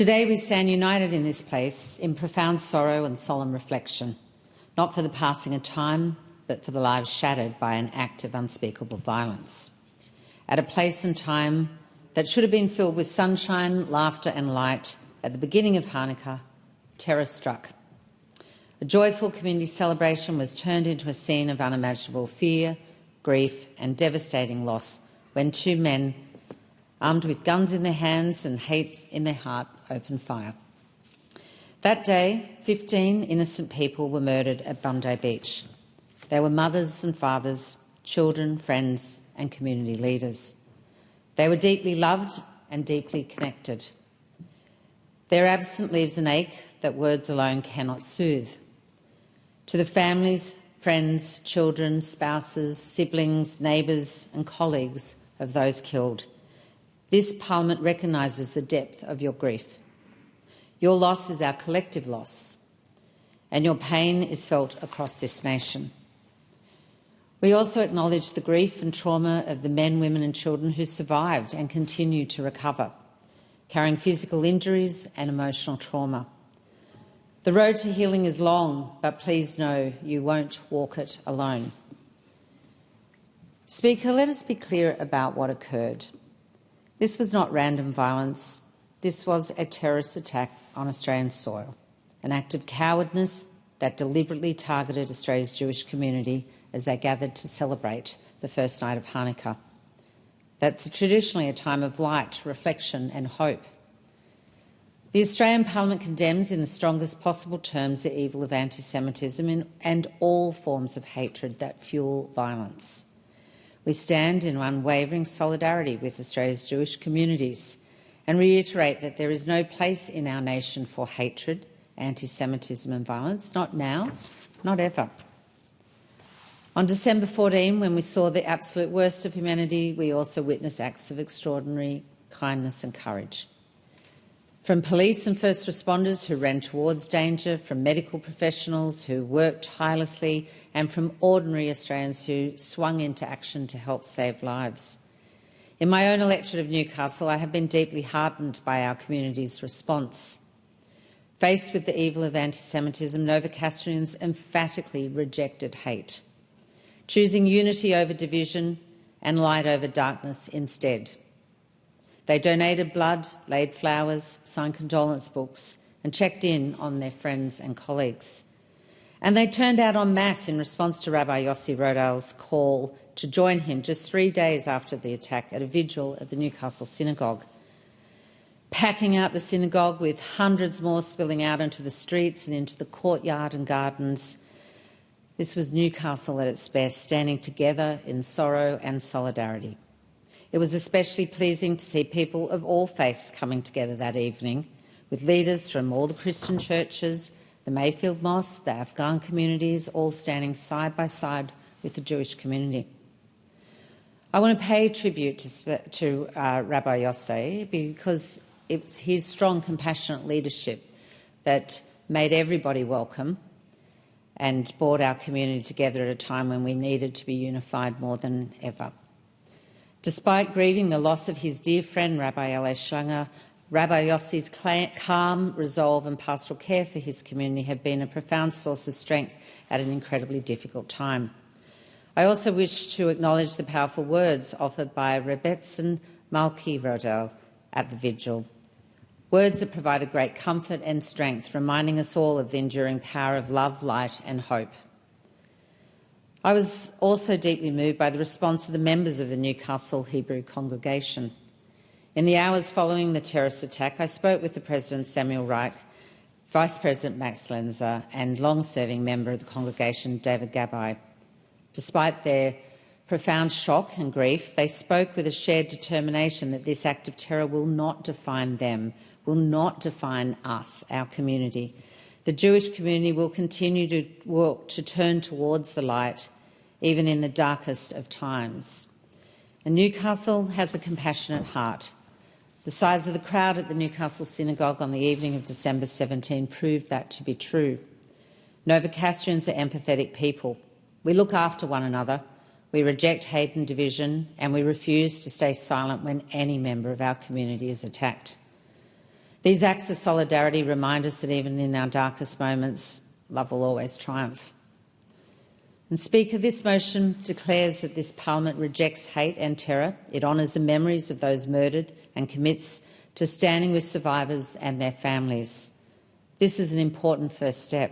Today we stand united in this place in profound sorrow and solemn reflection, not for the passing of time, but for the lives shattered by an act of unspeakable violence. At a place and time that should have been filled with sunshine, laughter and light, at the beginning of Hanukkah, terror struck. A joyful community celebration was turned into a scene of unimaginable fear, grief and devastating loss when two men, armed with guns in their hands and hate in their heart, opened fire. That day, 15 innocent people were murdered at Bondi Beach. They were mothers and fathers, children, friends and community leaders. They were deeply loved and deeply connected. Their absence leaves an ache that words alone cannot soothe. To the families, friends, children, spouses, siblings, neighbours and colleagues of those killed, this Parliament recognises the depth of your grief. Your loss is our collective loss, and your pain is felt across this nation. We also acknowledge the grief and trauma of the men, women and children who survived and continue to recover, carrying physical injuries and emotional trauma. The road to healing is long, but please know you won't walk it alone. Speaker, let us be clear about what occurred. This was not random violence. This was a terrorist attack on Australian soil, an act of cowardness that deliberately targeted Australia's Jewish community as they gathered to celebrate the first night of Hanukkah. That's traditionally a time of light, reflection and hope. The Australian Parliament condemns in the strongest possible terms the evil of anti-Semitism and all forms of hatred that fuel violence. We stand in unwavering solidarity with Australia's Jewish communities and reiterate that there is no place in our nation for hatred, anti-Semitism and violence, not now, not ever. On December 14, when we saw the absolute worst of humanity, we also witnessed acts of extraordinary kindness and courage. From police and first responders who ran towards danger, from medical professionals who worked tirelessly, and from ordinary Australians who swung into action to help save lives. In my own electorate of Newcastle, I have been deeply heartened by our community's response. Faced with the evil of anti-Semitism, Novocastrians emphatically rejected hate, choosing unity over division and light over darkness instead. They donated blood, laid flowers, signed condolence books and checked in on their friends and colleagues. And they turned out en masse in response to Rabbi Yossi Rodal's call to join him just 3 days after the attack at a vigil at the Newcastle synagogue, packing out the synagogue with hundreds more spilling out into the streets and into the courtyard and gardens. This was Newcastle at its best, standing together in sorrow and solidarity. It was especially pleasing to see people of all faiths coming together that evening, with leaders from all the Christian churches, the Mayfield Mosque, the Afghan communities, all standing side by side with the Jewish community. I want to pay tribute to Rabbi Yossi because it's his strong, compassionate leadership that made everybody welcome and brought our community together at a time when we needed to be unified more than ever. Despite grieving the loss of his dear friend Rabbi L.A. Schlanger, Rabbi Yossi's calm, resolve and pastoral care for his community have been a profound source of strength at an incredibly difficult time. I also wish to acknowledge the powerful words offered by Rebbetzin Malki Rodel at the vigil. Words that provided great comfort and strength, reminding us all of the enduring power of love, light and hope. I was also deeply moved by the response of the members of the Newcastle Hebrew congregation. In the hours following the terrorist attack, I spoke with the President Samuel Reich, Vice President Max Lenzer and long-serving member of the congregation David Gabbai. Despite their profound shock and grief, they spoke with a shared determination that this act of terror will not define them, will not define us, our community. The Jewish community will continue to work to turn towards the light, even in the darkest of times. And Newcastle has a compassionate heart. The size of the crowd at the Newcastle synagogue on the evening of December 17 proved that to be true. Novocastrians are empathetic people. We look after one another, we reject hate and division, and we refuse to stay silent when any member of our community is attacked. These acts of solidarity remind us that even in our darkest moments, love will always triumph. And Speaker, this motion declares that this Parliament rejects hate and terror. It honours the memories of those murdered and commits to standing with survivors and their families. This is an important first step.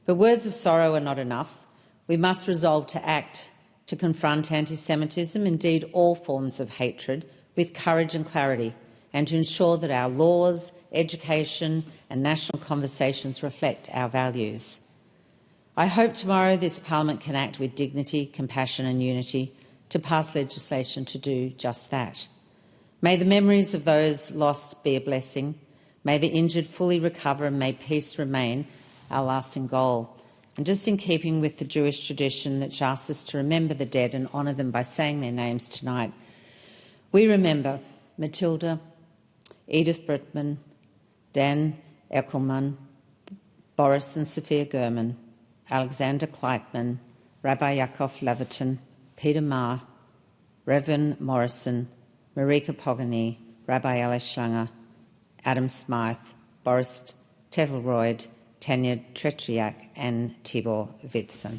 But words of sorrow are not enough. We must resolve to act, to confront anti-Semitism, indeed all forms of hatred, with courage and clarity, and to ensure that our laws, education and national conversations reflect our values. I hope tomorrow this Parliament can act with dignity, compassion and unity to pass legislation to do just that. May the memories of those lost be a blessing. May the injured fully recover and may peace remain our lasting goal. And just in keeping with the Jewish tradition that asks us to remember the dead and honour them by saying their names tonight, we remember Matilda, Edith Brittman, Dan Eckelman, Boris and Sophia Gurman, Alexander Kleitman, Rabbi Yaakov Levitin, Peter Marr, Reverend Morrison, Marika Pogany, Rabbi Alice Schlanger, Adam Smythe, Boris Tettelroyd, Tanya Tretriak and Tibor Witzen.